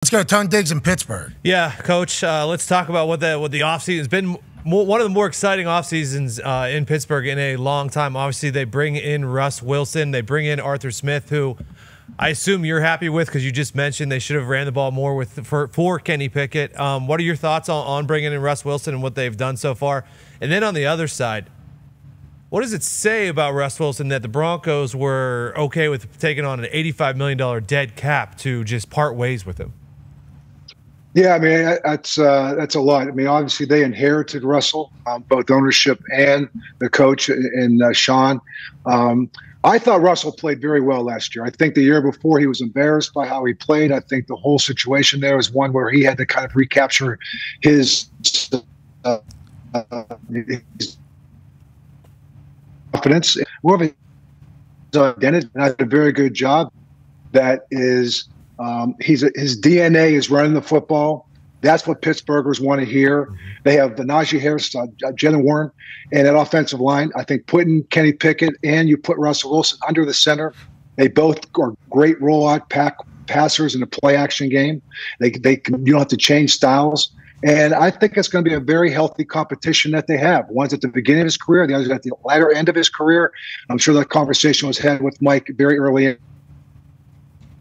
Let's go to Tone Diggs in Pittsburgh. Yeah, Coach, let's talk about what the offseason has been. One of the more exciting off seasons in Pittsburgh in a long time. Obviously, they bring in Russ Wilson. They bring in Arthur Smith, who I assume you're happy with because you just mentioned they should have ran the ball more for Kenny Pickett. What are your thoughts on bringing in Russ Wilson and what they've done so far? And then on the other side, what does it say about Russ Wilson that the Broncos were okay with taking on an $85 million dead cap to just part ways with him? Yeah, I mean, that's a lot. I mean, obviously they inherited Russell, both ownership and the coach and Sean. I thought Russell played very well last year. I think the year before he was embarrassed by how he played. I think the whole situation there was one where he had to kind of recapture his confidence, more of his identity, and I did a very good job. That is. His DNA is running the football. That's what Pittsburghers want to hear. They have the Najee Harris, Jalen Warren, and that offensive line. I think putting Kenny Pickett and you put Russell Wilson under the center, they both are great rollout passers in a play-action game. You don't have to change styles. And I think it's going to be a very healthy competition that they have. One's at the beginning of his career, the other's at the latter end of his career. I'm sure that conversation was had with Mike very early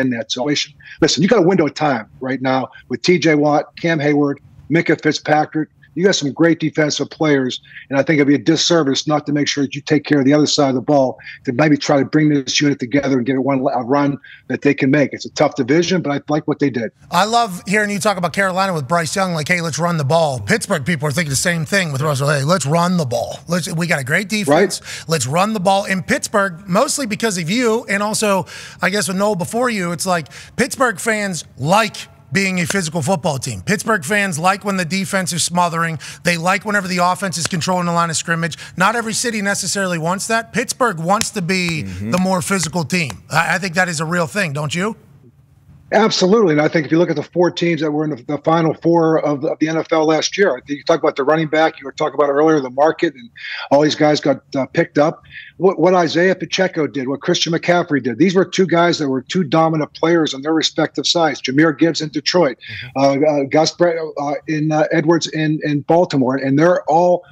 in that situation. Listen, you got a window of time right now with T.J. Watt, Cam Hayward, Minkah Fitzpatrick. You got some great defensive players, and I think it'd be a disservice not to make sure that you take care of the other side of the ball to maybe try to bring this unit together and get a run that they can make. It's a tough division, but I like what they did. I love hearing you talk about Carolina with Bryce Young, like, hey, let's run the ball. Pittsburgh people are thinking the same thing with Russell. Hey, let's run the ball. We got a great defense. Right. Let's run the ball. In Pittsburgh, mostly because of you, and also, I guess, with Noel before you, it's like Pittsburgh fans like being a physical football team. Pittsburgh fans like when the defense is smothering. They like whenever the offense is controlling the line of scrimmage. Not every city necessarily wants that. Pittsburgh wants to be the more physical team. I think that is a real thing, don't you? Absolutely. And I think if you look at the four teams that were in the Final Four of the NFL last year, I think you talk about the running back, you were talking about earlier, the market, and all these guys got picked up. What Isaiah Pacheco did, what Christian McCaffrey did, these were two guys that were two dominant players on their respective sides. Jahmyr Gibbs in Detroit, Gus Edwards in Baltimore. And they're all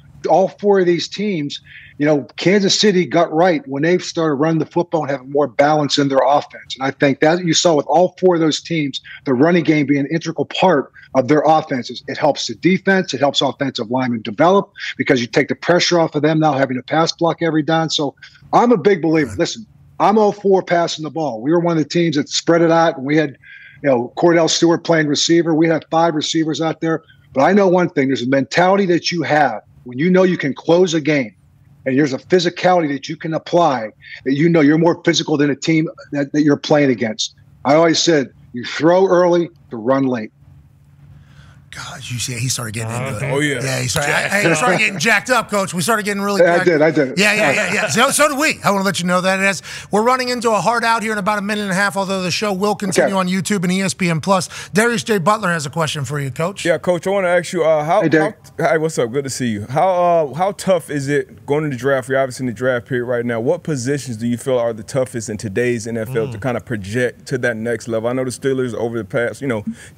four of these teams. You know, Kansas City got right when they started running the football and having more balance in their offense. And I think that you saw with all four of those teams, the running game being an integral part of their offenses. It helps the defense. It helps offensive linemen develop because you take the pressure off of them now having to pass block every down. So I'm a big believer. Listen, I'm all for passing the ball. We were one of the teams that spread it out, and we had, Cordell Stewart playing receiver. We had 5 receivers out there. But I know one thing. There's a mentality that you have when you know you can close a game. And there's a physicality that you can apply that you're more physical than a team that you're playing against. I always said you throw early to run late. God, you see, he started getting into it. Oh, yeah. Yeah, he started getting jacked up, Coach. We started getting really jacked I did. Yeah. So did we. I want to let you know that. We're running into a hard out here in about a minute and a half, although the show will continue on YouTube and ESPN+. Darius J. Butler has a question for you, Coach. Yeah, Coach, I want to ask you, hi, what's up? Good to see you. How tough is it going to the draft? You're obviously in the draft period right now. What positions do you feel are the toughest in today's NFL to kind of project to that next level? I know the Steelers over the past,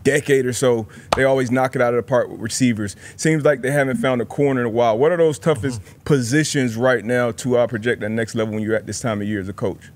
decade or so, they always knock it out of the park with receivers. Seems like they haven't found a corner in a while. What are those toughest positions right now to project that next level when you're at this time of year as a coach?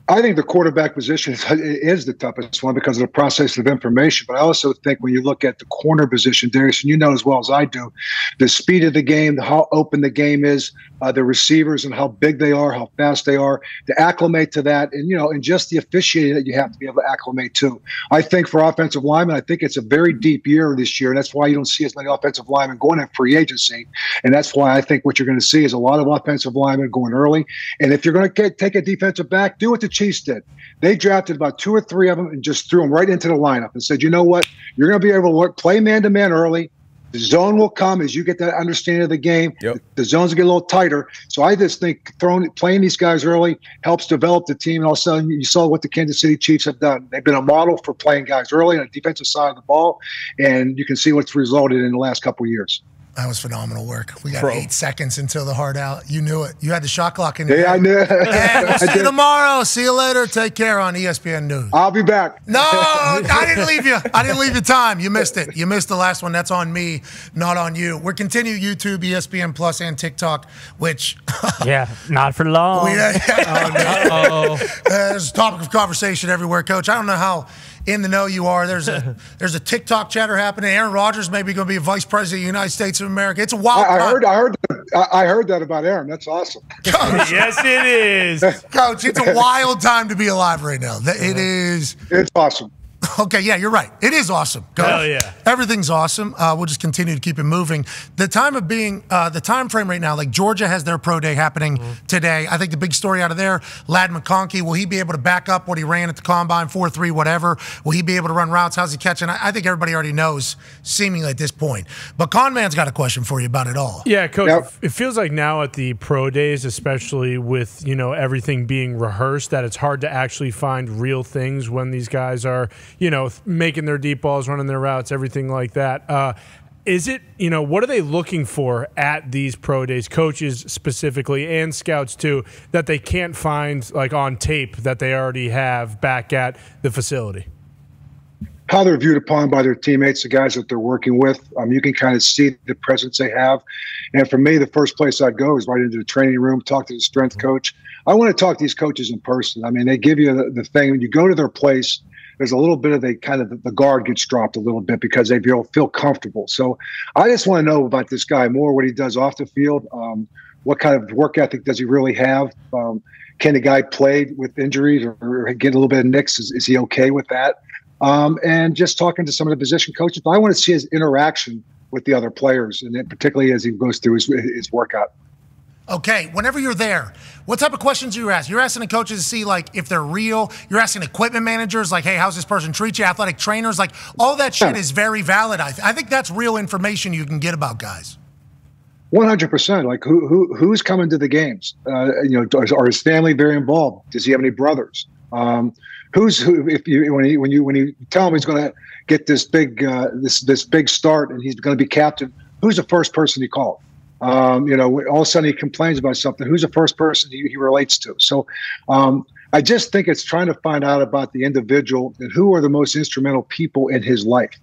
I think the quarterback position is the toughest one because of the process of information. But I also think when you look at the corner position, Darius, and you know as well as I do, the speed of the game, how open the game is, the receivers and how big they are, how fast they are, to acclimate to that, and just the officiating that you have to be able to acclimate to. I think for offensive linemen, I think it's a very deep year this year, and that's why you don't see as many offensive linemen going in free agency. And that's why I think what you're going to see is a lot of offensive linemen going early. And if you're going to take a defensive back, do what the Chiefs did. They drafted about 2 or 3 of them and just threw them right into the lineup and said, you know what, you're going to be able to play man-to-man early. The zone will come as you get that understanding of the game. Yep. The zones will get a little tighter. So I just think playing these guys early helps develop the team. And all of a sudden, you saw what the Kansas City Chiefs have done. They've been a model for playing guys early on the defensive side of the ball, and you can see what's resulted in the last couple of years. That was phenomenal work. We got 8 seconds until the hard out. You knew it. You had the shot clock in. Yeah, I knew it. Hey, we'll see you tomorrow. See you later. Take care on ESPN News. I'll be back. No, I didn't leave you. I didn't leave you time. You missed it. You missed the last one. That's on me, not on you. We're continuing YouTube, ESPN Plus, and TikTok, which... yeah, not for long. There's a topic of conversation everywhere, Coach. I don't know how in the know you are. There's a TikTok chatter happening. Aaron Rodgers maybe going to be a vice president of the United States of America. It's a wild I heard that about Aaron. That's awesome. Coach, yes, it is. Coach, it's a wild time to be alive right now. It is. It's awesome. Okay, yeah, you're right. It is awesome. Hell yeah. Everything's awesome. We'll just continue to keep it moving. The time frame right now, like Georgia has their pro day happening today. I think the big story out of there, Ladd McConkey, will he be able to back up what he ran at the combine, 4.3, whatever? Will he be able to run routes? How's he catching? I think everybody already knows, seemingly at this point. But Conman's got a question for you about it all. Yeah, Coach, it feels like now at the pro days, especially with, everything being rehearsed, that it's hard to actually find real things when these guys are making their deep balls, running their routes, everything like that. Is it, what are they looking for at these pro days, coaches specifically and scouts too, that they can't find like on tape that they already have back at the facility? How they're viewed upon by their teammates, the guys that they're working with. You can kind of see the presence they have. And for me, the first place I'd go is right into the training room, talk to the strength coach. I want to talk to these coaches in person. I mean, they give you the thing. When you go to their place, there's a little bit of the guard gets dropped a little bit because they feel comfortable. So I just want to know about this guy more, what he does off the field, what kind of work ethic does he really have? Can the guy play with injuries or get a little bit of nicks? Is he okay with that? And just talking to some of the position coaches. I want to see his interaction with the other players, and then particularly as he goes through his workout. Okay, whenever you're there, what type of questions are you asking? You're asking the coaches to see, like, if they're real. You're asking equipment managers, like, hey, how's this person treat you? Athletic trainers, like, all that shit is very valid. I think that's real information you can get about guys. 100%. Like, who's coming to the games? Are his family very involved? Does he have any brothers? When you tell him he's going to get this big this big start and he's going to be captain, who's the first person he called? All of a sudden he complains about something. Who's the first person he relates to? So I just think it's trying to find out about the individual and who are the most instrumental people in his life.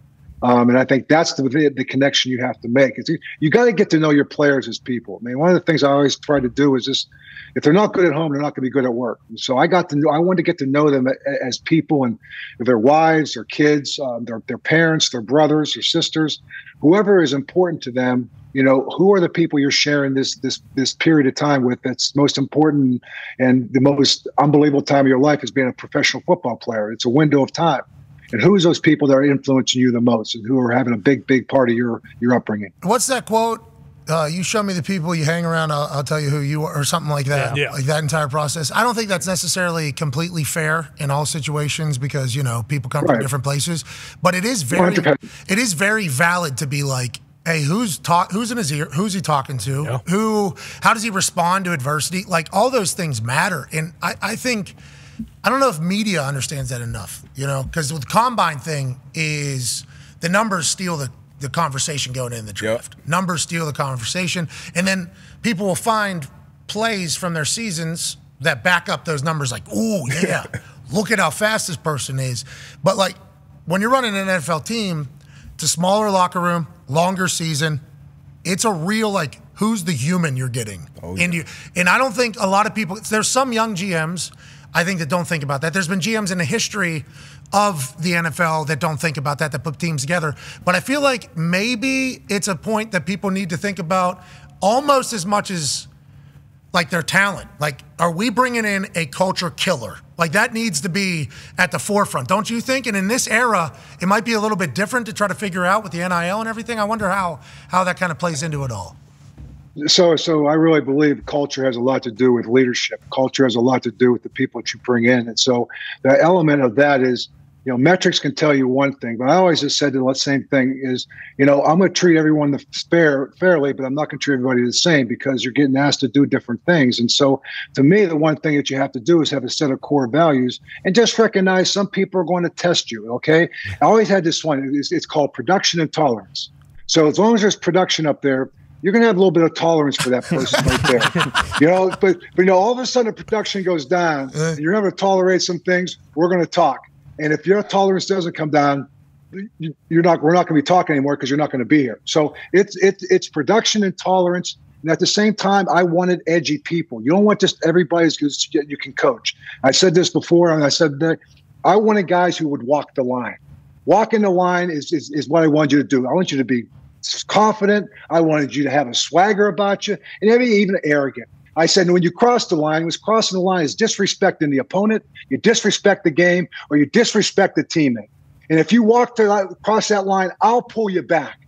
And I think that's the connection you have to make. You got to get to know your players as people. I mean, one of the things I always try to do is just, if they're not good at home, they're not going to be good at work. And so I wanted to get to know them as people, and their wives, their kids, their parents, their brothers, their sisters, whoever is important to them. Who are the people you're sharing this period of time with that's most important, and the most unbelievable time of your life is being a professional football player. It's a window of time. And who's those people that are influencing you the most and who are having a big part of your upbringing? What's that quote? You show me the people you hang around, I'll tell you who you are, or something like that. Yeah. Like that entire process. I don't think that's necessarily completely fair in all situations because, people come from different places. But it is very valid to be like, hey, who's in his ear? Who's he talking to? Yeah. How does he respond to adversity? Like, all those things matter. And I think, I don't know if media understands that enough, because with the combine thing is the numbers steal the conversation going in the draft. Yep. Numbers steal the conversation. And then people will find plays from their seasons that back up those numbers like, oh, yeah, look at how fast this person is. But, like, when you're running an NFL team, it's a smaller locker room, longer season. It's a real, like, who's the human you're getting? Oh, yeah. And I don't think a lot of people – there's some young GMs, I think, that don't think about that. There's been GMs in the history of the NFL that don't think about that put teams together. But I feel like maybe it's a point that people need to think about almost as much as, like, their talent. Like, are we bringing in a culture killer? Like, that needs to be at the forefront, don't you think? And in this era, it might be a little bit different to try to figure out with the NIL and everything. I wonder how that kind of plays into it all. So I really believe culture has a lot to do with leadership. Culture has a lot to do with the people that you bring in. And so the element of that is, metrics can tell you one thing, but I always just said the same thing is, I'm going to treat everyone fairly, but I'm not going to treat everybody the same because you're getting asked to do different things. And so to me, the one thing that you have to do is have a set of core values and just recognize some people are going to test you. Okay. I always had this one. It's called production and tolerance. So as long as there's production up there, you're going to have a little bit of tolerance for that person right there. But all of a sudden the production goes down, and you're going to tolerate some things. We're going to talk. And if your tolerance doesn't come down, we're not going to be talking anymore because you're not going to be here. So it's production and tolerance. And at the same time, I wanted edgy people. You don't want just everybody you can coach. I said this before, and I said that I wanted guys who would walk the line. Walking the line is what I wanted you to do. I want you to be confident. I wanted you to have a swagger about you, and maybe even arrogant. I said, when you cross the line, crossing the line is disrespecting the opponent, you disrespect the game, or you disrespect the teammate. And if you walk across that line, I'll pull you back.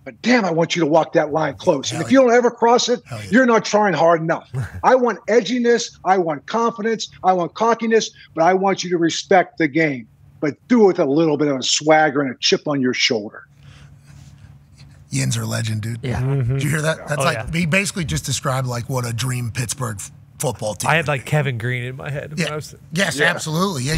But damn, I want you to walk that line close. And if you don't ever cross it, you're not trying hard enough. I want edginess. I want confidence. I want cockiness. But I want you to respect the game. But do it with a little bit of a swagger and a chip on your shoulder. Yinzer legend, dude. Yeah. Did you hear that? That's he basically just described like what a dream Pittsburgh football team. I had like Kevin Green in my head. Yeah. Yes, absolutely. Yeah.